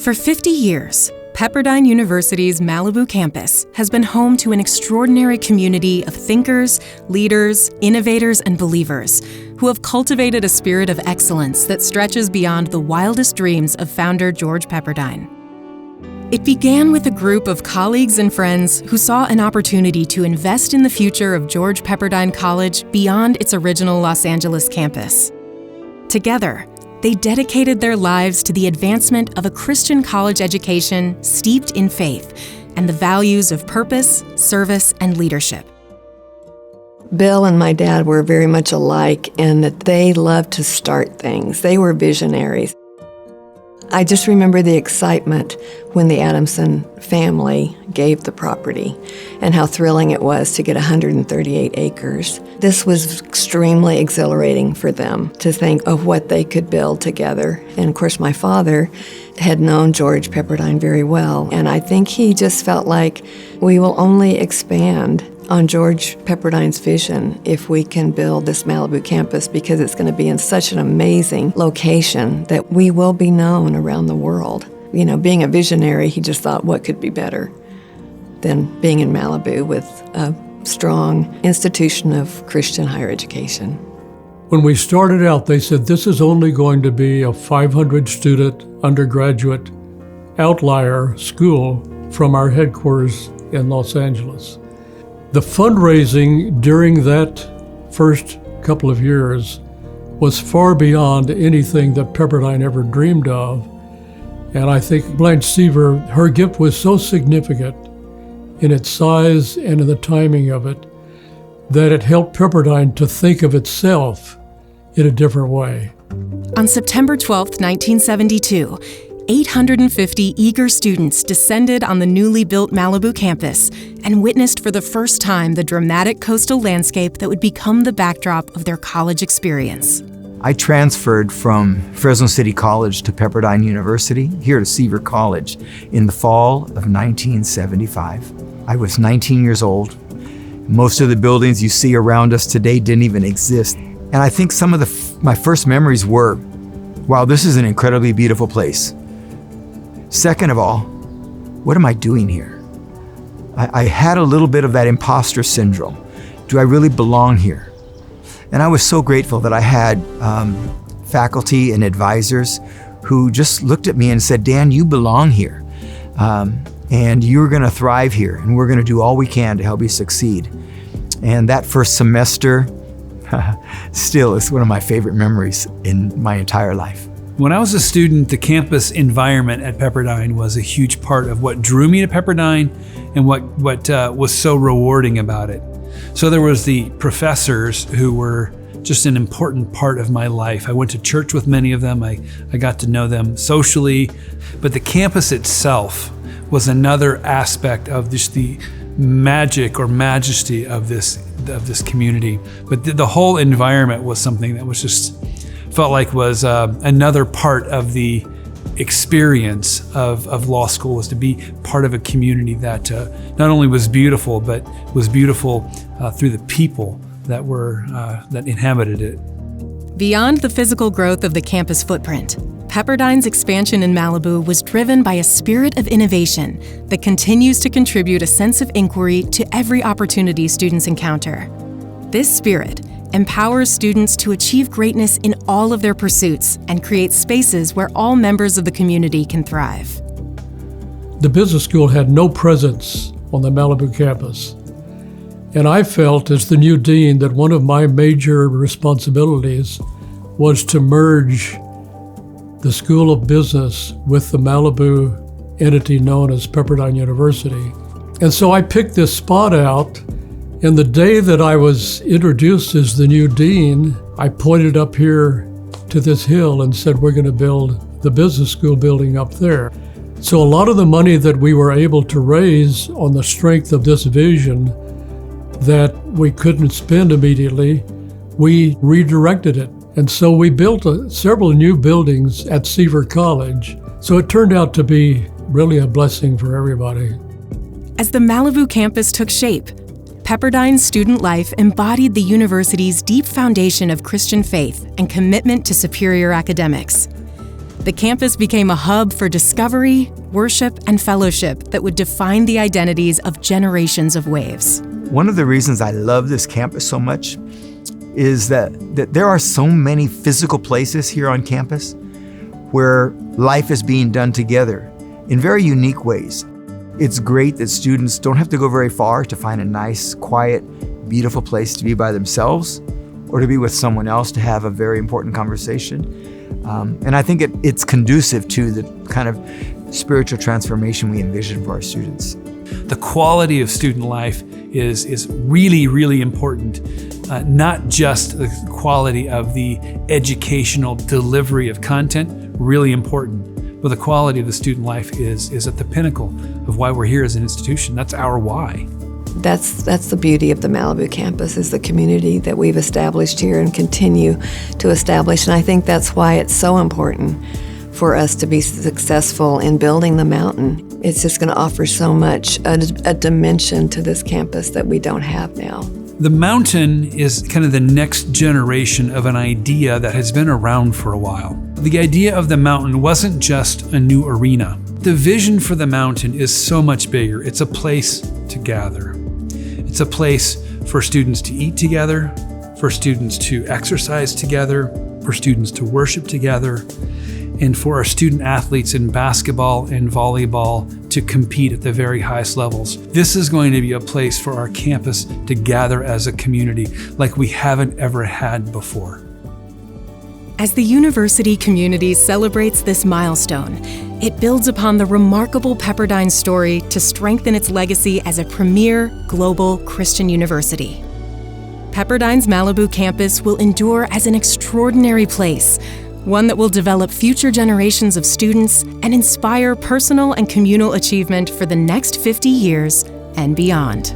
For 50 years, Pepperdine University's Malibu campus has been home to an extraordinary community of thinkers, leaders, innovators, and believers who have cultivated a spirit of excellence that stretches beyond the wildest dreams of founder George Pepperdine. It began with a group of colleagues and friends who saw an opportunity to invest in the future of George Pepperdine College beyond its original Los Angeles campus. Together, they dedicated their lives to the advancement of a Christian college education steeped in faith and the values of purpose, service, and leadership. Bill and my dad were very much alike in that they loved to start things. They were visionaries. I just remember the excitement when the Adamson family gave the property and how thrilling it was to get 138 acres. This was extremely exhilarating for them to think of what they could build together. And of course, my father had known George Pepperdine very well, and I think he just felt like we will only expand on George Pepperdine's vision if we can build this Malibu campus, because it's going to be in such an amazing location that we will be known around the world. You know, being a visionary, he just thought, what could be better than being in Malibu with a strong institution of Christian higher education. When we started out, they said this is only going to be a 500-student undergraduate outlier school from our headquarters in Los Angeles. The fundraising during that first couple of years was far beyond anything that Pepperdine ever dreamed of. And I think Blanche Seaver, her gift was so significant in its size and in the timing of it that it helped Pepperdine to think of itself in a different way. On September 12, 1972, 850 eager students descended on the newly built Malibu campus and witnessed for the first time the dramatic coastal landscape that would become the backdrop of their college experience. I transferred from Fresno City College to Pepperdine University, here to Seaver College, in the fall of 1975. I was 19 years old. Most of the buildings you see around us today didn't even exist. And I think some of my first memories were, wow, this is an incredibly beautiful place. Second of all, what am I doing here? I had a little bit of that imposter syndrome. Do I really belong here? And I was so grateful that I had faculty and advisors who just looked at me and said, Dan, you belong here. And you're gonna thrive here, and we're gonna do all we can to help you succeed. And that first semester still is one of my favorite memories in my entire life. When I was a student, the campus environment at Pepperdine was a huge part of what drew me to Pepperdine and what was so rewarding about it. So there was the professors who were just an important part of my life. I went to church with many of them. I got to know them socially, but the campus itself was another aspect of just the magic or majesty of this community. But the whole environment was something that was just felt like was another part of the experience of law school, was to be part of a community that not only was beautiful, but was beautiful through the people that inhabited it. Beyond the physical growth of the campus footprint, Pepperdine's expansion in Malibu was driven by a spirit of innovation that continues to contribute a sense of inquiry to every opportunity students encounter. This spirit empowers students to achieve greatness in all of their pursuits and create spaces where all members of the community can thrive. The business school had no presence on the Malibu campus. And I felt as the new dean that one of my major responsibilities was to merge the School of Business with the Malibu entity known as Pepperdine University. And so I picked this spot out. And the day that I was introduced as the new dean, I pointed up here to this hill and said, we're going to build the business school building up there. So a lot of the money that we were able to raise on the strength of this vision that we couldn't spend immediately, we redirected it. And so we built several new buildings at Seaver College. So it turned out to be really a blessing for everybody. As the Malibu campus took shape, Pepperdine's student life embodied the university's deep foundation of Christian faith and commitment to superior academics. The campus became a hub for discovery, worship, and fellowship that would define the identities of generations of waves. One of the reasons I love this campus so much is that there are so many physical places here on campus where life is being done together in very unique ways. It's great that students don't have to go very far to find a nice, quiet, beautiful place to be by themselves or to be with someone else to have a very important conversation. And I think it's conducive to the kind of spiritual transformation we envision for our students. The quality of student life is really, really important. Not just the quality of the educational delivery of content, really important, but the quality of the student life is at the pinnacle of why we're here as an institution. That's our why. That's the beauty of the Malibu campus, is the community that we've established here and continue to establish. And I think that's why it's so important for us to be successful in building the mountain. It's just going to offer so much, a dimension to this campus that we don't have now. The mountain is kind of the next generation of an idea that has been around for a while. The idea of the mountain wasn't just a new arena. The vision for the mountain is so much bigger. It's a place to gather. It's a place for students to eat together, for students to exercise together, for students to worship together, and for our student athletes in basketball and volleyball to compete at the very highest levels. This is going to be a place for our campus to gather as a community like we haven't ever had before. As the university community celebrates this milestone, it builds upon the remarkable Pepperdine story to strengthen its legacy as a premier global Christian university. Pepperdine's Malibu campus will endure as an extraordinary place, one that will develop future generations of students and inspire personal and communal achievement for the next 50 years and beyond.